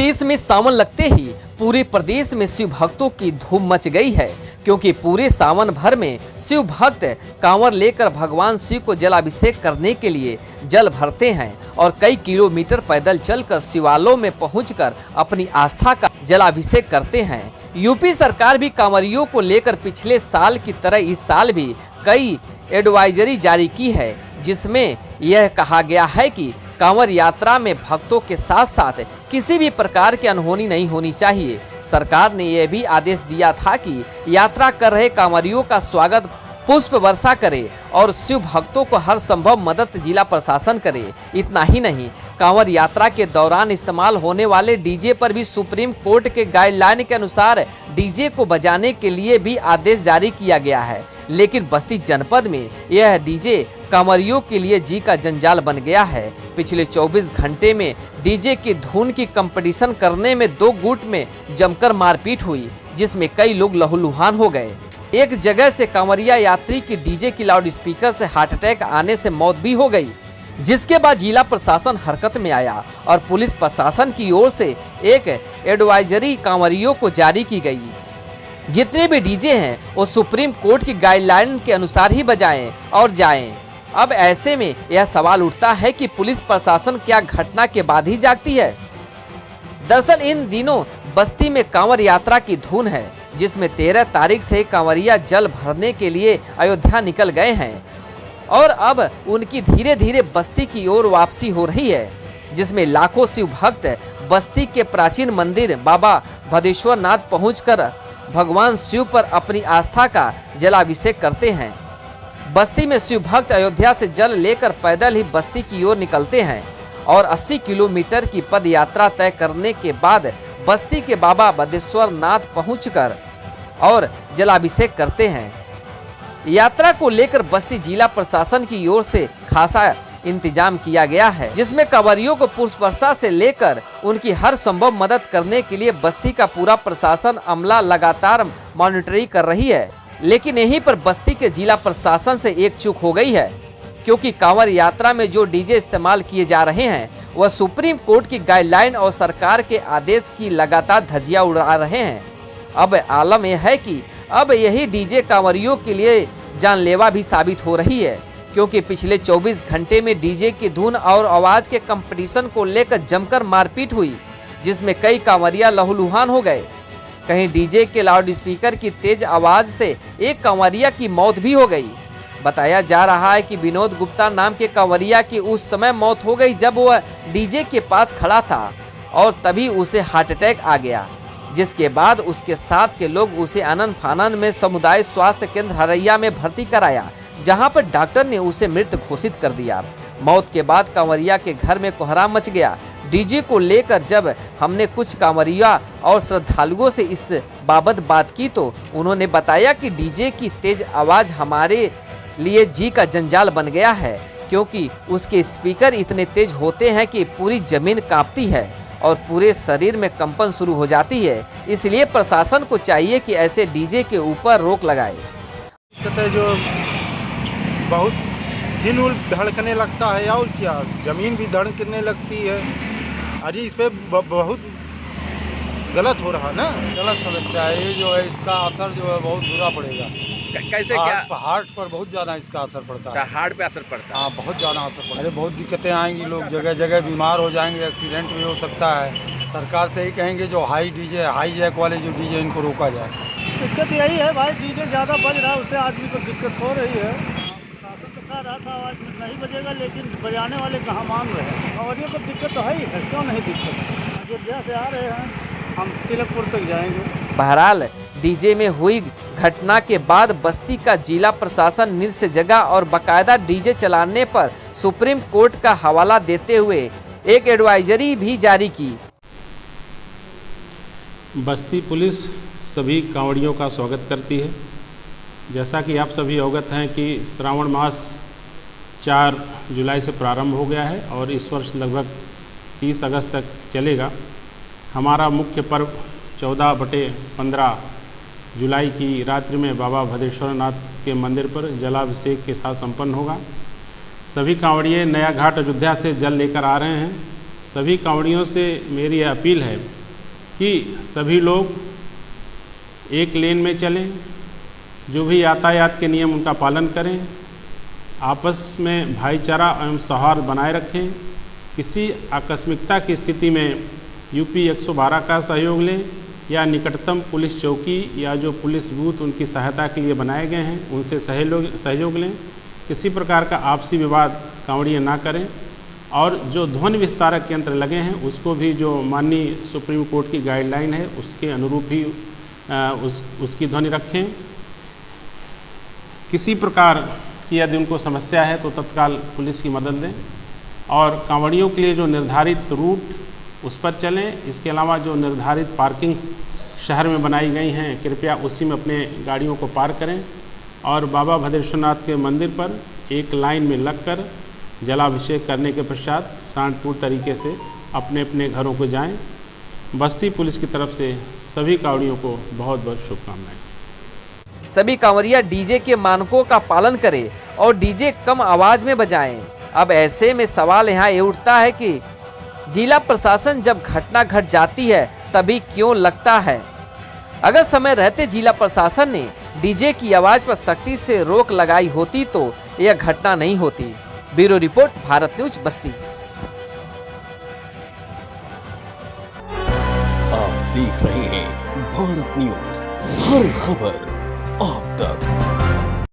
प्रदेश में सावन लगते ही पूरे प्रदेश में शिव भक्तों की धूम मच गई है, क्योंकि पूरे सावन भर में शिव भक्त कांवर लेकर भगवान शिव को जलाभिषेक करने के लिए जल भरते हैं और कई किलोमीटर पैदल चलकर शिवालयों में पहुंचकर अपनी आस्था का जलाभिषेक करते हैं। यूपी सरकार भी कांवरियों को लेकर पिछले साल की तरह इस साल भी कई एडवाइजरी जारी की है, जिसमें यह कहा गया है कि कांवर यात्रा में भक्तों के साथ साथ किसी भी प्रकार की अनहोनी नहीं होनी चाहिए। सरकार ने यह भी आदेश दिया था कि यात्रा कर रहे कांवरियों का स्वागत पुष्प वर्षा करे और शिव भक्तों को हर संभव मदद जिला प्रशासन करे। इतना ही नहीं, कांवर यात्रा के दौरान इस्तेमाल होने वाले डीजे पर भी सुप्रीम कोर्ट के गाइडलाइन के अनुसार डीजे को बजाने के लिए भी आदेश जारी किया गया है। लेकिन बस्ती जनपद में यह डीजे कांवरियों के लिए जी का जंजाल बन गया है। पिछले 24 घंटे में डीजे की धुन की कंपटीशन करने में 2 गुट में जमकर मारपीट हुई, जिसमें कई लोग लहूलुहान हो गए। एक जगह से कांवरिया यात्री की डीजे की लाउड स्पीकर से हार्ट अटैक आने से मौत भी हो गई, जिसके बाद जिला प्रशासन हरकत में आया और पुलिस प्रशासन की ओर से एक एडवाइजरी कांवरियों को जारी की गई। जितने भी डीजे हैं वो सुप्रीम कोर्ट की गाइडलाइन के अनुसार ही बजाएं और जाएं। अब ऐसे में यह सवाल उठता है कि पुलिस प्रशासन क्या घटना के बाद ही जागती है? दरअसल इन दिनों बस्ती में कांवर यात्रा की धुन है, जिसमें 13 तारीख से कांवरिया जल भरने के लिए अयोध्या निकल गए हैं और अब उनकी धीरे धीरे बस्ती की ओर वापसी हो रही है, जिसमें लाखों शिव भक्त बस्ती के प्राचीन मंदिर बाबा भदेश्वर नाथ पहुंचकर भगवान शिव पर अपनी आस्था का जलाभिषेक करते हैं। बस्ती में शिव भक्त अयोध्या से जल लेकर पैदल ही बस्ती की ओर निकलते हैं और 80 किलोमीटर की पद यात्रा तय करने के बाद बस्ती के बाबा भदेश्वर नाथ पहुंचकर और जलाभिषेक करते हैं। यात्रा को लेकर बस्ती जिला प्रशासन की ओर से खासा इंतजाम किया गया है, जिसमें कांवरियों को पुष्प वर्षा से लेकर उनकी हर संभव मदद करने के लिए बस्ती का पूरा प्रशासन अमला लगातार मॉनिटरिंग कर रही है। लेकिन यहीं पर बस्ती के जिला प्रशासन से एक चूक हो गई है, क्योंकि कांवर यात्रा में जो डीजे इस्तेमाल किए जा रहे हैं वह सुप्रीम कोर्ट की गाइडलाइन और सरकार के आदेश की लगातार धज्जियां उड़ा रहे हैं। अब आलम यह है कि अब यही डीजे कांवरियों के लिए जानलेवा भी साबित हो रही है, क्योंकि पिछले 24 घंटे में डीजे की धुन और आवाज के कंपटीशन को लेकर जमकर मारपीट हुई, जिसमें कई कांवरिया लहूलुहान हो गए। कहीं डीजे के लाउड स्पीकर की तेज आवाज से एक कांवरिया की मौत भी हो गई। बताया जा रहा है कि विनोद गुप्ता नाम के कांवरिया की उस समय मौत हो गई जब वह डीजे के पास खड़ा था और तभी उसे हार्ट अटैक आ गया, जिसके बाद उसके साथ के लोग उसे आनन फानन में समुदाय स्वास्थ्य केंद्र हरैया में भर्ती कराया, जहां पर डॉक्टर ने उसे मृत घोषित कर दिया। मौत के बाद कांवरिया के घर में कोहराम मच गया। डीजे को लेकर जब हमने कुछ कांवरिया और श्रद्धालुओं से इस बाबत बात की तो उन्होंने बताया कि डीजे की तेज आवाज़ हमारे लिए जी का जंजाल बन गया है, क्योंकि उसके स्पीकर इतने तेज होते हैं कि पूरी जमीन कांपती है और पूरे शरीर में कंपन शुरू हो जाती है। इसलिए प्रशासन को चाहिए कि ऐसे डीजे के ऊपर रोक लगाए। जो बहुत दिल उल धड़कने लगता है और क्या ज़मीन भी धड़कने लगती है। अरे इस पे बहुत गलत हो रहा ना, गलत समस्या है ये जो है। इसका असर जो है बहुत बुरा पड़ेगा। कैसे क्या? हार्ट पर बहुत ज़्यादा इसका असर पड़ता है। हार्ट पे असर पड़ता है? हाँ, बहुत ज़्यादा असर पड़ता है। अरे बहुत दिक्कतें आएंगी, लोग जगह जगह बीमार हो जाएंगे, एक्सीडेंट भी हो सकता है। सरकार से ही कहेंगे जो हाई जैक वाले जो डीजे इनको रोका जाए। दिक्कत यही है भाई, डीजे ज़्यादा बज रहा है, उससे आदमी को दिक्कत हो रही है। रहा था आवाज़ नहीं बजेगा, लेकिन बजाने वाले कहाँ मान रहे हैं। कांवरियों को दिक्कत तो है ही है, क्यों नहीं दिक्कत। अयोध्या से आ रहे हैं, हम तिलकपुर तक जाएंगे। बहरहाल डीजे में हुई घटना के बाद बस्ती का जिला प्रशासन नींद से जगा और बाकायदा डीजे चलाने पर सुप्रीम कोर्ट का हवाला देते हुए एक एडवाइजरी भी जारी की। बस्ती पुलिस सभी कांवड़ियों का स्वागत करती है। जैसा कि आप सभी अवगत हैं कि श्रावण मास 4 जुलाई से प्रारंभ हो गया है और इस वर्ष लगभग 30 अगस्त तक चलेगा। हमारा मुख्य पर्व 14/15 जुलाई की रात्रि में बाबा भदेश्वर नाथ के मंदिर पर जलाभिषेक के साथ संपन्न होगा। सभी कांवड़िए नया घाट अयोध्या से जल लेकर आ रहे हैं। सभी कांवड़ियों से मेरी यह अपील है कि सभी लोग एक लेन में चलें, जो भी यातायात के नियम उनका पालन करें, आपस में भाईचारा एवं सौहार्द बनाए रखें, किसी आकस्मिकता की स्थिति में यूपी 112 का सहयोग लें या निकटतम पुलिस चौकी या जो पुलिस बूथ उनकी सहायता के लिए बनाए गए हैं उनसे सहयोग लें। किसी प्रकार का आपसी विवाद कांवड़िए ना करें और जो ध्वनि विस्तारक यंत्र लगे हैं उसको भी जो माननीय सुप्रीम कोर्ट की गाइडलाइन है उसके अनुरूप ही उसकी ध्वनि रखें। किसी प्रकार की यदि उनको समस्या है तो तत्काल पुलिस की मदद लें और कांवड़ियों के लिए जो निर्धारित रूट उस पर चलें। इसके अलावा जो निर्धारित पार्किंग्स शहर में बनाई गई हैं कृपया उसी में अपने गाड़ियों को पार्क करें और बाबा भद्रेश्वरनाथ के मंदिर पर एक लाइन में लगकर जलाभिषेक करने के पश्चात शांतिपूर्ण तरीके से अपने अपने घरों को जाएं। बस्ती पुलिस की तरफ से सभी कांवड़ियों को बहुत बहुत शुभकामनाएं। सभी कांवरिया डीजे के मानकों का पालन करें और डीजे कम आवाज में बजाएं। अब ऐसे में सवाल यहाँ ये उठता है कि जिला प्रशासन जब घटना घट जाती है तभी क्यों लगता है। अगर समय रहते जिला प्रशासन ने डीजे की आवाज पर सख्ती से रोक लगाई होती तो यह घटना नहीं होती। ब्यूरो रिपोर्ट, भारत न्यूज, बस्ती। आप देख रहे हैं भारत न्यूज, हर खबर आप तक।